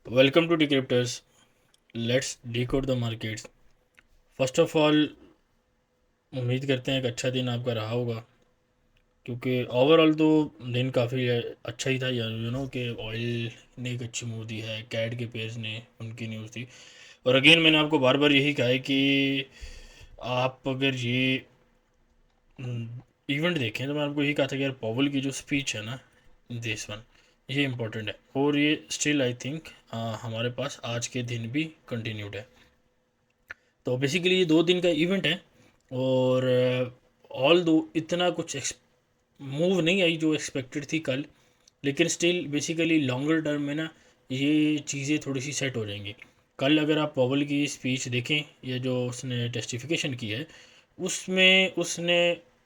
Welcome to Decryptors. Let's decode the markets. First of all उम्मीद करते हैं एक अच्छा दिन आपका रहा होगा, क्योंकि ओवरऑल तो दिन काफ़ी अच्छा ही था यार। कि ऑयल ने एक अच्छी मूव दी है, कैड के पेयर्स ने उनकी न्यूज़ थी। और अगेन मैंने आपको बार बार यही कहा है कि आप अगर ये इवेंट देखें तो मैं आपको यही कहा था कि यार पॉवल की जो स्पीच है ना, दिस वन, ये इम्पोर्टेंट है और ये स्टिल आई थिंक हमारे पास आज के दिन भी कंटिन्यूड है। तो बेसिकली ये 2 दिन का इवेंट है और ऑल दो इतना कुछ मूव नहीं आई जो एक्सपेक्टेड थी कल, लेकिन स्टिल बेसिकली लॉन्गर टर्म में ना ये चीज़ें थोड़ी सी सेट हो जाएंगी। कल अगर आप पॉवल की स्पीच देखें या जो उसने टेस्टिफिकेशन की है, उसमें उसने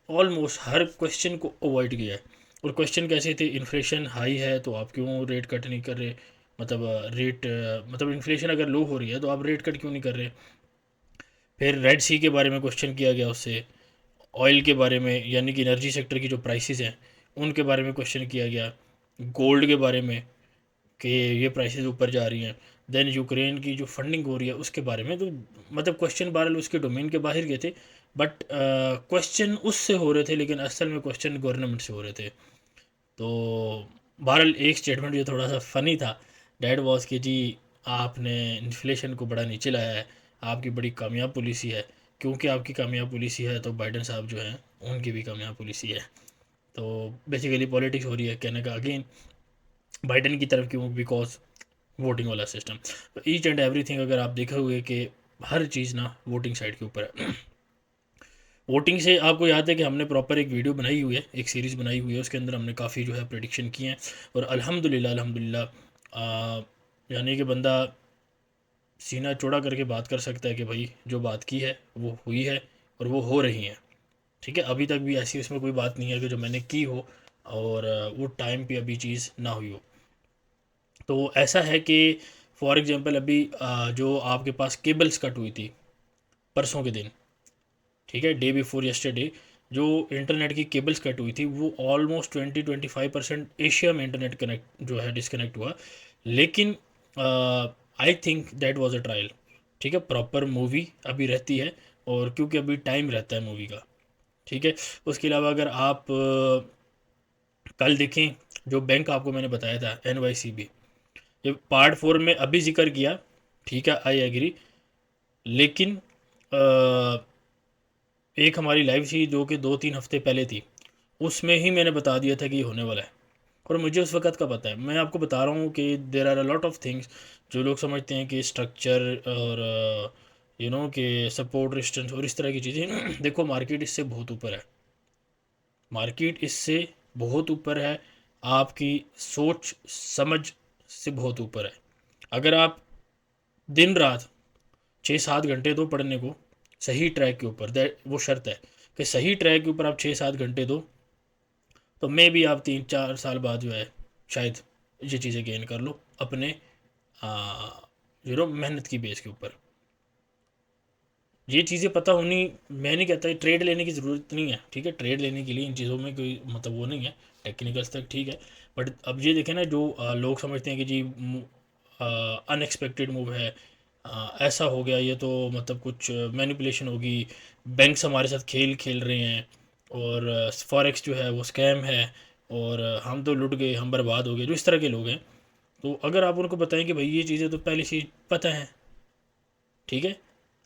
ऑलमोस्ट हर क्वेश्चन को अवॉइड किया है। और क्वेश्चन कैसे थे? इन्फ्लेशन हाई है तो आप क्यों रेट कट नहीं कर रहे? मतलब रेट मतलब इन्फ्लेशन अगर लो हो रही है तो आप रेट कट क्यों नहीं कर रहे? फिर रेड सी के बारे में क्वेश्चन किया गया उससे, ऑयल के बारे में यानी कि एनर्जी सेक्टर की जो प्राइसेस हैं उनके बारे में क्वेश्चन किया गया, गोल्ड के बारे में कि ये प्राइसेस ऊपर जा रही हैं, देन यूक्रेन की जो फंडिंग हो रही है उसके बारे में। तो मतलब क्वेश्चन बहरहाल उसके डोमेन के बाहर गए थे, बट क्वेश्चन उससे हो रहे थे लेकिन असल में क्वेश्चन गवर्नमेंट से हो रहे थे। तो बहरहाल एक स्टेटमेंट जो थोड़ा सा फ़नी था, डैड वॉज के जी आपने इन्फ्लेशन को बड़ा नीचे लाया है, आपकी बड़ी कामयाब पॉलिसी है। क्योंकि आपकी कामयाब पॉलिसी है तो बाइडन साहब जो हैं उनकी भी कामयाब पॉलिसी है। तो बेसिकली पॉलिटिक्स हो रही है कहने का अगेन बाइडन की तरफ क्यों? बिकॉज वोटिंग वाला सिस्टम। तो ईच एंड एवरीथिंग अगर आप देखोगे कि हर चीज़ ना वोटिंग साइड के ऊपर है। वोटिंग से आपको याद है कि हमने प्रॉपर एक वीडियो बनाई हुई है, एक सीरीज़ बनाई हुई है, उसके अंदर हमने काफ़ी जो है प्रेडिक्शन किए हैं। और अल्हम्दुलिल्लाह अल्हम्दुलिल्लाह यानी कि बंदा सीना चौड़ा करके बात कर सकता है कि भाई जो बात की है वो हुई है और वो हो रही है। ठीक है, अभी तक भी ऐसी उसमें कोई बात नहीं है कि जो मैंने की हो और वो टाइम पे अभी चीज़ ना हुई हो। तो ऐसा है कि फॉर एग्जांपल अभी जो आपके पास केबल्स कट हुई थी परसों के दिन, ठीक है, डे बिफोर यस्टरडे, जो इंटरनेट की केबल्स कट हुई थी वो ऑलमोस्ट 20-25% एशिया में इंटरनेट कनेक्ट जो है डिसकनेक्ट हुआ। लेकिन I think that was a trial. ठीक है, प्रॉपर मूवी अभी रहती है और क्योंकि अभी टाइम रहता है मूवी का। ठीक है, उसके अलावा अगर आप कल देखें, जो बैंक आपको मैंने बताया था NYCB, ये पार्ट 4 में अभी जिक्र किया, ठीक है, आई एग्री। लेकिन एक हमारी लाइव थी जो कि 2-3 हफ्ते पहले थी, उसमें ही मैंने बता दिया था कि ये होने वाला है। और मुझे उस वक़्त का पता है, मैं आपको बता रहा हूँ कि there are a lot of things जो लोग समझते हैं कि स्ट्रक्चर और कि सपोर्ट रेजिस्टेंस और इस तरह की चीज़ें। देखो मार्केट इससे बहुत ऊपर है, मार्केट इससे बहुत ऊपर है, आपकी सोच समझ से बहुत ऊपर है। अगर आप दिन रात 6-7 घंटे दो पढ़ने को सही ट्रैक के ऊपर, वो शर्त है कि सही ट्रैक के ऊपर आप 6-7 घंटे दो, तो मे भी आप 3-4 साल बाद जो है शायद ये चीज़ें गेन कर लो अपने मेहनत की बेस के ऊपर। ये चीज़ें पता होनी, मैं नहीं कहता ट्रेड लेने की ज़रूरत नहीं है, ठीक है, ट्रेड लेने के लिए इन चीज़ों में कोई मतलब वो नहीं है, टेक्निकल्स तक ठीक है। बट अब ये देखें ना, जो लोग समझते हैं कि जी अनएक्सपेक्टेड मूव है, ऐसा हो गया ये तो मतलब कुछ मैनिपुलेशन होगी, बैंक्स हमारे साथ खेल खेल रहे हैं और फॉरेक्स जो है वो स्कैम है और हम तो लुट गए, हम बर्बाद हो गए, जो इस तरह के लोग हैं। तो अगर आप उनको बताएं कि भाई ये चीज़ें तो पहले से पता है, ठीक है,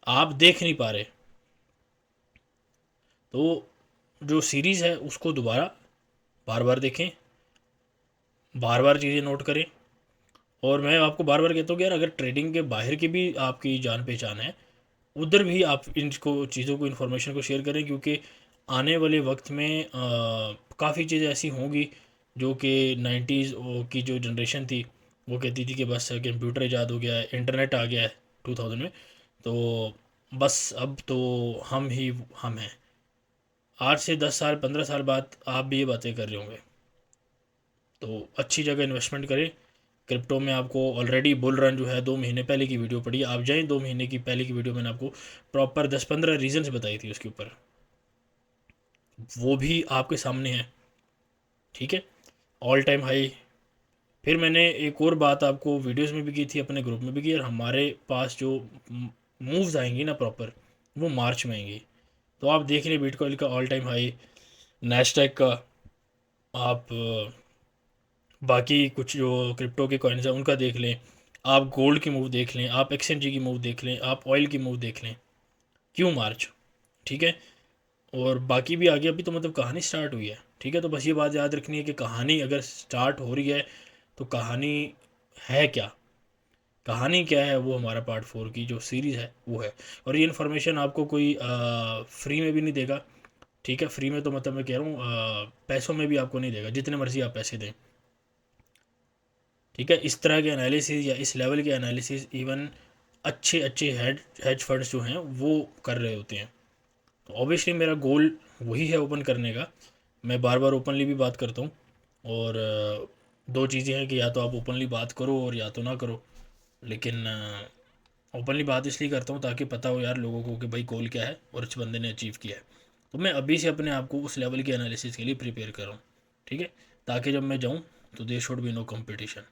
आप देख नहीं पा रहे, तो जो सीरीज़ है उसको दोबारा बार बार देखें, बार बार चीज़ें नोट करें। और मैं आपको बार बार कहता हूँ कि यार अगर ट्रेडिंग के बाहर की भी आपकी जान पहचान है, उधर भी आप इनको चीज़ों को इन्फॉर्मेशन को शेयर करें, क्योंकि आने वाले वक्त में काफ़ी चीज़ें ऐसी होंगी जो कि 90s की जो जनरेशन थी वो कहती थी कि बस कंप्यूटर ईजाद हो गया है, इंटरनेट आ गया है 2000 में, तो बस अब तो हम हैं। 8 से 10 साल 15 साल बाद आप भी ये बातें कर रहे होंगे। तो अच्छी जगह इन्वेस्टमेंट करें। क्रिप्टो में आपको ऑलरेडी बुल रन जो है 2 महीने पहले की वीडियो पड़ी, आप जाएं 2 महीने की पहले की वीडियो, मैंने आपको प्रॉपर 10-15 रीजन्स बताई थी उसके ऊपर, वो भी आपके सामने है। ठीक है, ऑल टाइम हाई फिर मैंने एक और बात आपको वीडियोस में भी की थी, अपने ग्रुप में भी की, और हमारे पास जो मूव्स आएंगी ना प्रॉपर, वो मार्च में आएंगी। तो आप देख लें बिटकॉइन का ऑल टाइम हाई, नैस्डैक का, आप बाकी कुछ जो क्रिप्टो के कॉइन्स हैं उनका देख लें, आप गोल्ड की मूव देख लें, आप एक्सचेंज की मूव देख लें, आप ऑयल की मूव देख लें, क्यों मार्च, ठीक है। और बाकी भी आगे अभी तो मतलब कहानी स्टार्ट हुई है, ठीक है। तो बस ये बात याद रखनी है कि कहानी अगर स्टार्ट हो रही है तो कहानी है क्या, कहानी क्या है, वो हमारा पार्ट 4 की जो सीरीज़ है वो है। और ये इन्फॉर्मेशन आपको कोई फ्री में भी नहीं देगा, ठीक है। फ्री में तो मतलब मैं कह रहा हूँ पैसों में भी आपको नहीं देगा, जितने मर्जी आप पैसे दें, ठीक है। इस तरह के एनालिसिस या इस लेवल के एनालिसिस इवन अच्छे अच्छे हेज फंड्स जो हैं वो कर रहे होते हैं। तो ऑब्वियसली मेरा गोल वही है ओपन करने का। मैं बार बार ओपनली भी बात करता हूँ, और दो चीज़ें हैं कि या तो आप ओपनली बात करो और या तो ना करो, लेकिन ओपनली बात इसलिए करता हूँ ताकि पता हो यार लोगों को कि भाई गोल क्या है और इस बंदे ने अचीव किया है। तो मैं अभी से अपने आप को उस लेवल की एनालिसिस के लिए प्रिपेयर कर रहा हूँ, ठीक है, ताकि जब मैं जाऊँ तो there should be no competition.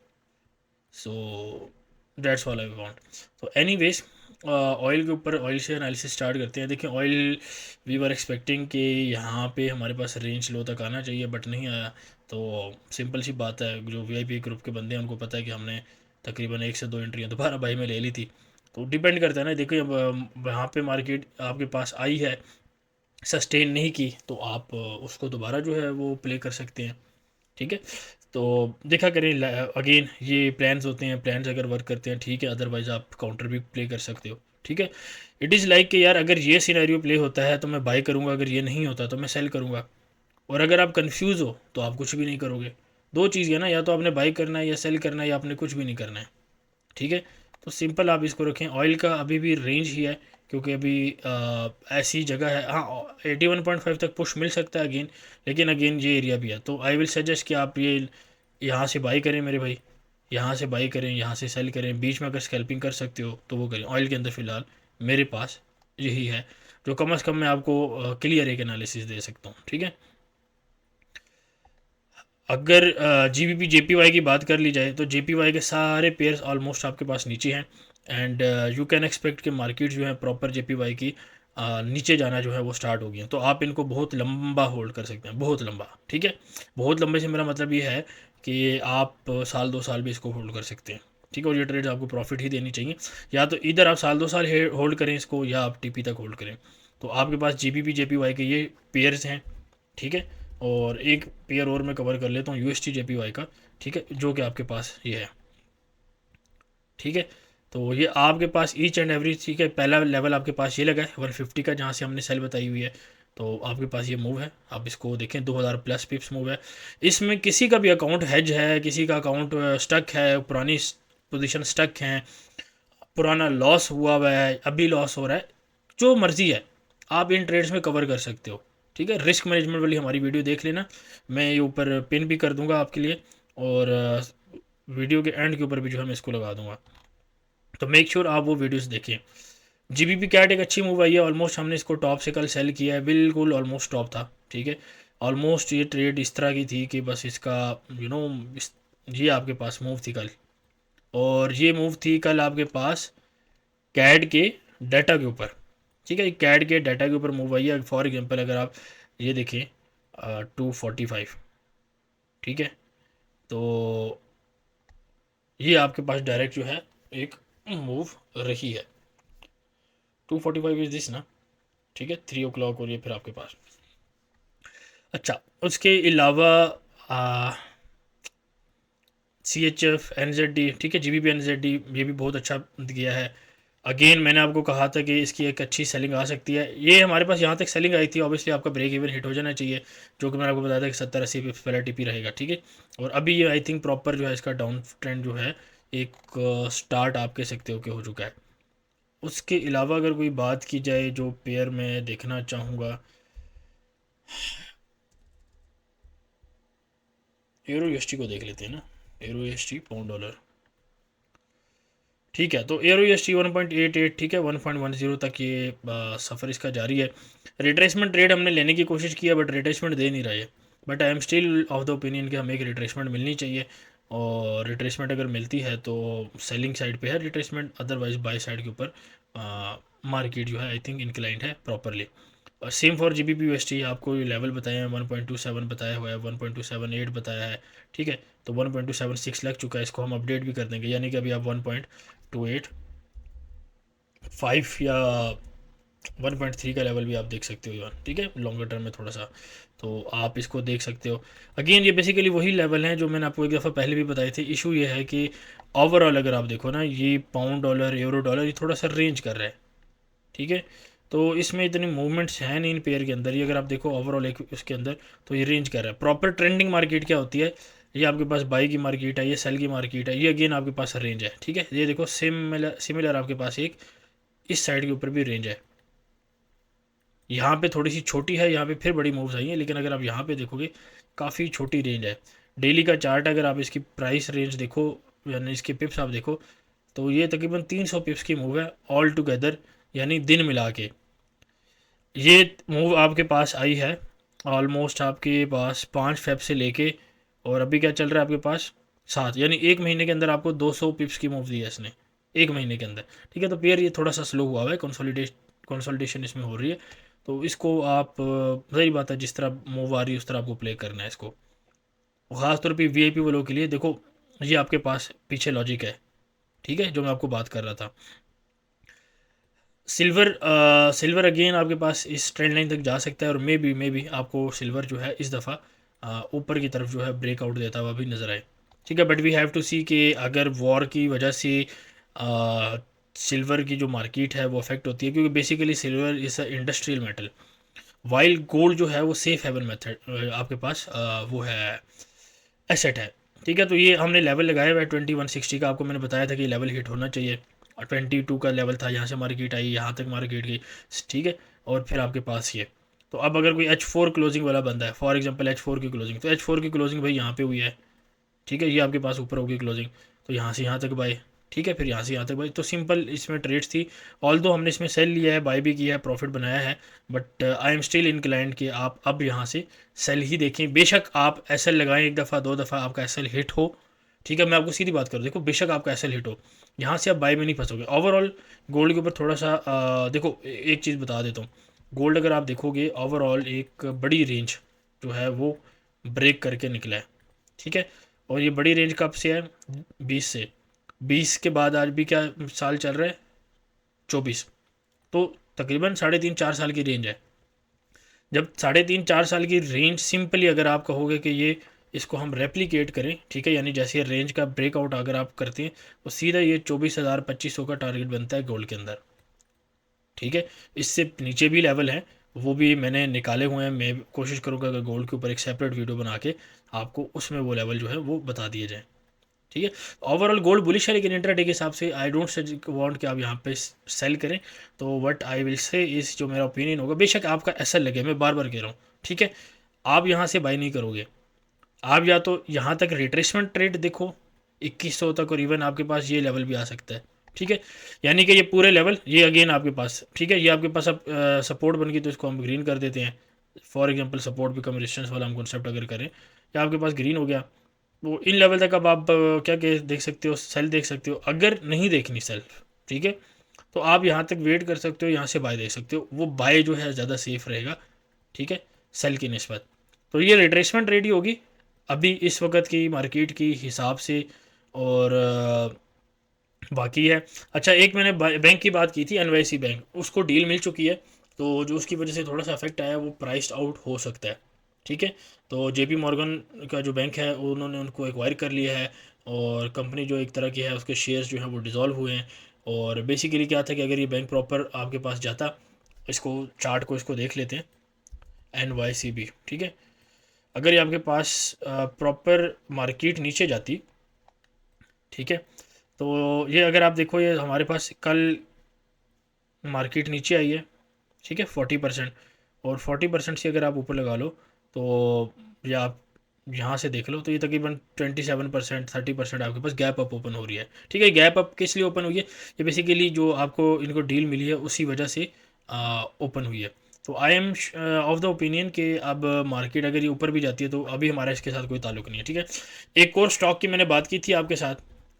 So that's all I want. तो एनीवेज, ऑयल के ऊपर, ऑयल से एनालिसिस स्टार्ट करते हैं। देखिए ऑयल, वी वर एक्सपेक्टिंग कि यहाँ पे हमारे पास रेंज लो तक आना चाहिए, बट नहीं आया। तो सिंपल सी बात है, जो वीआईपी ग्रुप के बंदे हैं उनको पता है कि हमने तकरीबन 1 से 2 एंट्रियाँ दोबारा बाई में ले ली थी। तो डिपेंड करता है ना, देखिए अब वहाँ पे मार्केट आपके पास आई है, सस्टेन नहीं की, तो आप उसको दोबारा जो है वो प्ले कर सकते हैं, ठीक है। तो देखा करें, अगेन ये प्लान्स होते हैं, प्लान्स अगर वर्क करते हैं ठीक है, अदरवाइज आप काउंटर भी प्ले कर सकते हो, ठीक है। इट इज़ लाइक कि यार अगर ये सिनेरियो प्ले होता है तो मैं बाई करूँगा, अगर ये नहीं होता तो मैं सेल करूँगा। और अगर आप कंफ्यूज हो तो आप कुछ भी नहीं करोगे। दो चीज़ है ना, या तो आपने बाई करना है या सेल करना है, या आपने कुछ भी नहीं करना है, ठीक है। तो सिंपल आप इसको रखें। ऑयल का अभी भी रेंज ही है, क्योंकि अभी ऐसी जगह है, हाँ 81.5 तक पुश मिल सकता है अगेन, लेकिन अगेन ये एरिया भी है। तो आई विल सजेस्ट कि आप ये यहाँ से बाई करें मेरे भाई, यहाँ से बाई करें, यहाँ से सेल करें, बीच में अगर स्कैल्पिंग कर सकते हो तो वो करें। ऑयल के अंदर फ़िलहाल मेरे पास यही है, जो कम अज़ कम मैं आपको क्लियर एक एनालिसिस दे सकता हूँ, ठीक है। अगर जीबीपी जेपीवाई की बात कर ली जाए तो जेपीवाई के सारे पेयर्स ऑलमोस्ट आपके पास नीचे हैं, एंड यू कैन एक्सपेक्ट कि मार्केट जो है प्रॉपर जेपीवाई की नीचे जाना जो है वो स्टार्ट हो गई है। तो आप इनको बहुत लंबा होल्ड कर सकते हैं, बहुत लंबा, ठीक है। बहुत लंबे से मेरा मतलब ये है कि आप साल 2 साल भी इसको होल्ड कर सकते हैं, ठीक है। और ये ट्रेड्स आपको प्रॉफिट ही देनी चाहिए, या तो इधर आप साल 2 साल होल्ड करें इसको, या आप टीपी तक होल्ड करें। तो आपके पास जीबीपी जेपीवाई के ये पेयर्स हैं, ठीक है। और एक पेयर और मैं कवर कर लेता हूँ यूएसटी जेपीवाई का, ठीक है, जो कि आपके पास ये है, ठीक है। तो ये आपके पास ईच एंड एवरी, ठीक है, पहला लेवल आपके पास ये लगा है 150 का, जहाँ से हमने सेल बताई हुई है। तो आपके पास ये मूव है, आप इसको देखें, 2000 प्लस पिप्स मूव है। इसमें किसी का भी अकाउंट हेज है, किसी का अकाउंट स्टक है, पुरानी पोजीशन स्टक हैं, पुराना लॉस हुआ है, अभी लॉस हो रहा है, जो मर्ज़ी है आप इन ट्रेड्स में कवर कर सकते हो, ठीक है। रिस्क मैनेजमेंट वाली हमारी वीडियो देख लेना, मैं ये ऊपर पिन भी कर दूंगा आपके लिए, और वीडियो के एंड के ऊपर भी जो है मैं इसको लगा दूंगा। तो मेक श्योर आप वो वीडियोस देखें। जीबीपी कैट एक अच्छी मूव आई है, ऑलमोस्ट हमने इसको टॉप से कल सेल किया है, बिल्कुल ऑलमोस्ट टॉप था, ठीक है। ऑलमोस्ट ये ट्रेड इस तरह की थी कि बस इसका यू नो ये आपके पास मूव थी कल, और ये मूव थी कल आपके पास कैड के डाटा के ऊपर, ठीक है। कैड के डाटा के ऊपर मूव आई है। फॉर एग्जांपल अगर आप ये देखें 245, ठीक है, तो ये आपके पास डायरेक्ट जो है एक मूव रही है। 245 इज दिस ना, ठीक है, 3 o'clock, और ये फिर आपके पास। अच्छा, उसके अलावा CHF NZD, ठीक है, GBP NZD ये भी बहुत अच्छा दिया है। अगेन मैंने आपको कहा था कि इसकी एक अच्छी सेलिंग आ सकती है। ये हमारे पास यहाँ तक सेलिंग आई थी, ऑब्वियसली आपका ब्रेक इवन हिट हो जाना चाहिए, जो कि मैंने आपको बताया था कि 70-80 पिप्स पहला टीपी रहेगा, ठीक है। और अभी ये आई थिंक प्रॉपर जो है इसका डाउन ट्रेंड जो है एक स्टार्ट आप कह सकते हो कि हो चुका है। उसके अलावा अगर कोई बात की जाए जो पेयर में देखना चाहूँगा, यूरो यूएसटी को देख लेते हैं ना, यूरो यूएसटी पाउंड डॉलर, ठीक है। तो एरो एस टी 1.88, ठीक है, 1.10 तक ये सफ़र इसका जारी है। रिट्रेसमेंट ट्रेड हमने लेने की कोशिश की है, बट रिट्रेसमेंट दे नहीं रहा है। But I am still of the opinion कि हमें एक रिट्रेसमेंट मिलनी चाहिए, और रिट्रेसमेंट अगर मिलती है तो सेलिंग साइड पे है रिट्रेसमेंट, अदरवाइज बाय साइड के ऊपर मार्केट जो है आई थिंक इंक्लाइंड है properly. Same for G B P U S T, आपको ये लेवल बताए हैं 1.27 बताया हुआ है, 1.278 बताया है, ठीक है। तो 1.276 लग चुका है, इसको हम अपडेट भी कर देंगे, यानी कि अभी आप 1.285 या 1.3 का लेवल भी आप देख सकते हो यार, ठीक है, लॉन्गर टर्म में थोड़ा सा, तो आप इसको देख सकते हो। अगेन ये बेसिकली वही लेवल हैं जो मैंने आपको एक दफ़ा पहले भी बताए थे। इशू ये है कि ओवरऑल अगर आप देखो ना, ये पाउंड डॉलर यूरो डॉलर ये थोड़ा सा रेंज कर रहा है, ठीक है। तो इसमें इतनी मूवमेंट्स हैं नहीं इन पेयर के अंदर, ये अगर आप देखो ओवरऑल एक उसके अंदर, तो ये रेंज कर रहा है। प्रॉपर ट्रेंडिंग मार्केट क्या होती है, ये आपके पास बाई की मार्केट है, ये सेल की मार्केट है, ये अगेन आपके पास रेंज है, ठीक है। ये देखो सिमिलर सिमिलर आपके पास एक इस साइड के ऊपर भी रेंज है, यहाँ पे थोड़ी सी छोटी है, यहाँ पे फिर बड़ी मूव्स आई हैं, लेकिन अगर आप यहाँ पे देखोगे काफ़ी छोटी रेंज है। डेली का चार्ट अगर आप इसकी प्राइस रेंज देखो, यानी इसके पिप्स आप देखो, तो ये तकरीबन 300 पिप्स की मूव है ऑल टुगेदर, यानी दिन मिला के ये मूव आपके पास आई है। ऑलमोस्ट आपके पास 5 फेब से लेके और अभी क्या चल रहा है आपके पास 7, यानी एक महीने के अंदर आपको 200 पिप्स की मूव दी है इसने, एक महीने के अंदर, ठीक है। तो पेयर ये थोड़ा सा स्लो हुआ है, कंसोलिडेशन इसमें हो रही है, तो इसको आप सही बात है, जिस तरह मूव आ रही है उस तरह आपको प्ले करना है इसको। ख़ासतौर पर वीआईपी वालों के लिए देखो, ये आपके पास पीछे लॉजिक है, ठीक है, जो मैं आपको बात कर रहा था। सिल्वर अगेन आपके पास इस ट्रेंड लाइन तक जा सकता है, और मे बी आपको सिल्वर जो है इस दफ़ा ऊपर की तरफ जो है ब्रेकआउट देता हुआ भी नज़र आए, ठीक है। बट वी हैव टू सी कि अगर वॉर की वजह से सिल्वर की जो मार्केट है वो अफेक्ट होती है, क्योंकि basically silver is a industrial metal, while gold जो है वो सेफ हेवन मेथड आपके पास वो है, एसेट है, ठीक है। तो ये हमने लेवल लगाया हुआ है 2160 का, आपको मैंने बताया था कि लेवल हिट होना चाहिए, और 22 का लेवल था, यहाँ से मार्केट आई, यहाँ तक मार्केट गई, ठीक है। और फिर आपके पास ये, तो अब अगर कोई H4 क्लोजिंग वाला बंदा है, फॉर एग्जांपल H4 की क्लोजिंग, तो H4 की क्लोजिंग भाई यहाँ पे हुई है, ठीक है, ये आपके पास ऊपर होगी क्लोजिंग, तो यहाँ से यहाँ तक बाय, ठीक है, फिर यहाँ से यहाँ तक बाय, तो सिंपल इसमें ट्रेड्स थी। ऑल दो हमने इसमें सेल लिया है, बाय भी किया है, प्रॉफिट बनाया है, but I am still inclined कि आप अब यहाँ से सेल ही देखें। बेशक आप एस एल लगाएं, एक दफ़ा दो दफ़ा आपका एस एल हिट हो, ठीक है, मैं आपको सीधी बात करूँ, देखो बेशक आपका एस एल हिट हो, यहाँ से आप बाय में नहीं फंसोगे। ओवरऑल गोल्ड के ऊपर थोड़ा सा देखो, एक चीज़ बता देता हूँ, गोल्ड अगर आप देखोगे ओवरऑल एक बड़ी रेंज जो है वो ब्रेक करके निकला है, ठीक है। और ये बड़ी रेंज कब से है, 20 से, 20 के बाद आज भी क्या साल चल रहा है, 24, तो तकरीबन 3.5-4 साल की रेंज है। जब 3.5-4 साल की रेंज, सिंपली अगर आप कहोगे कि ये इसको हम रेप्लिकेट करें, ठीक है, यानी जैसे रेंज का ब्रेकआउट अगर आप करते हैं, तो सीधा ये 24,000-2500 का टारगेट बनता है गोल्ड के अंदर, ठीक है। इससे नीचे भी लेवल हैं, वो भी मैंने निकाले हुए हैं, मैं कोशिश करूँगा कि गोल्ड के ऊपर एक सेपरेट वीडियो बना के आपको उसमें वो लेवल जो है वो बता दिए जाए, ठीक है। ओवरऑल गोल्ड बुलिश है, लेकिन इंट्राडे के हिसाब से आई डोंट वांट कि आप यहाँ पे सेल करें। तो व्हाट आई विल से इस, जो मेरा ओपिनियन होगा, बेशक आपका ऐसा लगे, मैं बार बार कह रहा हूँ, ठीक है, आप यहाँ से बाई नहीं करोगे, आप या तो यहाँ तक रिट्रेसमेंट ट्रेड देखो 2100 तक, और इवन आपके पास ये लेवल भी आ सकता है, ठीक है, यानी कि ये पूरे लेवल ये अगेन आपके पास, ठीक है, ये आपके पास अब सपोर्ट बन गई, तो इसको हम ग्रीन कर देते हैं। For example support become resistance वाला हम कॉन्सेप्ट अगर करें, या आपके पास ग्रीन हो गया, वो इन लेवल तक अब आप क्या देख सकते हो, सेल देख सकते हो। अगर नहीं देखनी सेल, ठीक है, तो आप यहाँ तक वेट कर सकते हो, यहाँ से बाय देख सकते हो, वो बाय जो है ज़्यादा सेफ रहेगा, ठीक है, सेल की निस्बत। तो ये रिट्रेसमेंट रेडी होगी अभी इस वक्त की मार्केट की हिसाब से, और बाकी है। अच्छा, एक मैंने बैंक की बात की थी, एनवाईसी बैंक, उसको डील मिल चुकी है, तो जो उसकी वजह से थोड़ा सा इफेक्ट आया वो प्राइस्ड आउट हो सकता है, ठीक है। तो जेपी मॉर्गन का जो बैंक है उन्होंने उनको एक्वायर कर लिया है, और कंपनी जो एक तरह की है उसके शेयर्स जो हैं वो डिज़ोल्व हुए हैं। और बेसिकली क्या था कि अगर ये बैंक प्रॉपर आपके पास जाता, इसको चार्ट को इसको देख लेते हैं, NYCB, ठीक है, अगर ये आपके पास प्रॉपर मार्केट नीचे जाती, ठीक है, तो ये अगर आप देखो, ये हमारे पास कल मार्केट नीचे आई है, ठीक है, 40%, और 40% से अगर आप ऊपर लगा लो, तो या आप यहाँ से देख लो, तो ये तकरीबन 27%, 30% आपके पास गैप अप ओपन हो रही है, ठीक है। गैप अप किस लिए ओपन हुई है, ये बेसिकली जो आपको इनको डील मिली है उसी वजह से ओपन हुई है। तो I am of the opinion कि अब मार्केट अगर ये ऊपर भी जाती है तो अभी हमारा इसके साथ कोई ताल्लुक नहीं है, ठीक है। एक और स्टॉक की मैंने बात की थी आपके साथ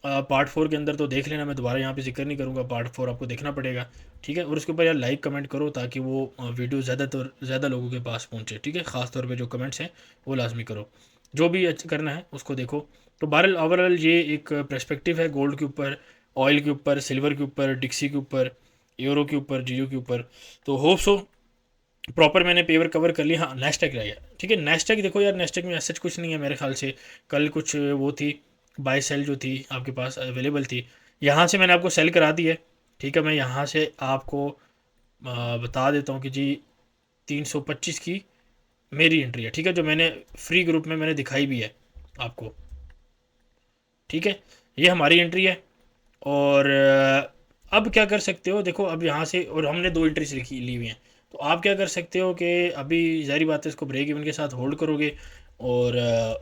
पार्ट 4 के अंदर, तो देख लेना, मैं दोबारा यहाँ पे जिक्र नहीं करूँगा, पार्ट 4 आपको देखना पड़ेगा, ठीक है। और उसके ऊपर यार लाइक कमेंट करो ताकि वो वीडियो ज़्यादा लोगों के पास पहुँचे, ठीक है। ख़ास तौर पे जो कमेंट्स हैं वो लाजमी करो, जो भी करना है उसको देखो। तो बहरहाल ओवरऑल ये एक पर्सपेक्टिव है गोल्ड के ऊपर, ऑयल के ऊपर, सिल्वर के ऊपर, डिक्सी के ऊपर, यूरो के ऊपर, जियो के ऊपर। तो होप सो प्रॉपर मैंने पेपर कवर कर लिया। हाँ, नेस्टेक रह गया, ठीक है। नेस्टेक देखो यार, नेस्टेक में ऐसा कुछ नहीं है मेरे ख्याल से। कल कुछ वो थी बाय सेल जो थी आपके पास अवेलेबल थी, यहाँ से मैंने आपको सेल करा दी है, ठीक है। मैं यहाँ से आपको बता देता हूँ कि जी 325 की मेरी एंट्री है, ठीक है, जो मैंने फ्री ग्रुप में मैंने दिखाई भी है आपको, ठीक है। ये हमारी एंट्री है। और अब क्या कर सकते हो, देखो अब यहाँ से, और हमने 2 एंट्रीज लिखी ली हुई हैं, तो आप क्या कर सकते हो कि अभी ज़ाहिर बात है इसको ब्रेक इवन के साथ होल्ड करोगे, और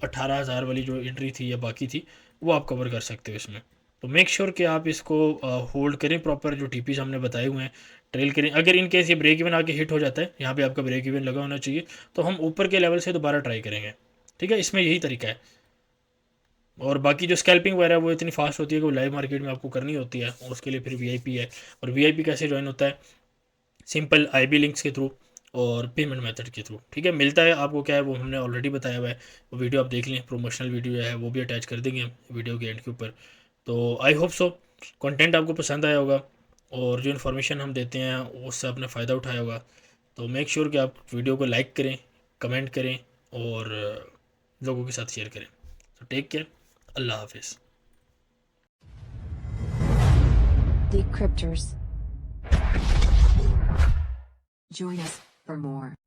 18,000 वाली जो एंट्री थी या बाकी थी वो आप कवर कर सकते हो इसमें। तो मेक श्योर कि आप इसको होल्ड करें प्रॉपर, जो टीपीज हमने बताए हुए हैं ट्रेल करें। अगर इन केस ये ब्रेक इवन आके हिट हो जाता है, यहाँ पे आपका ब्रेक इवन लगा होना चाहिए, तो हम ऊपर के लेवल से दोबारा ट्राई करेंगे, ठीक है। इसमें यही तरीका है। और बाकी जो स्कैल्पिंग वगैरह वो इतनी फास्ट होती है कि वो लाइव मार्केट में आपको करनी होती है, और उसके लिए फिर वीआईपी है। और वीआईपी कैसे ज्वाइन होता है, सिंपल आईबी लिंक्स के थ्रू और पेमेंट मेथड के थ्रू, ठीक है। मिलता है आपको क्या है वो हमने ऑलरेडी बताया हुआ है, वो वीडियो आप देख लें, प्रोमोशनल वीडियो है वो भी अटैच कर देंगे हम वीडियो के एंड के ऊपर। तो आई होप सो कंटेंट आपको पसंद आया होगा, और जो इन्फॉर्मेशन हम देते हैं उससे आपने फ़ायदा उठाया होगा। तो मेक श्योर कि आप वीडियो को लाइक करें, कमेंट करें, और लोगों के साथ शेयर करें। तो टेक केयर, अल्लाह हाफिज़। Decryptors. Join us for more.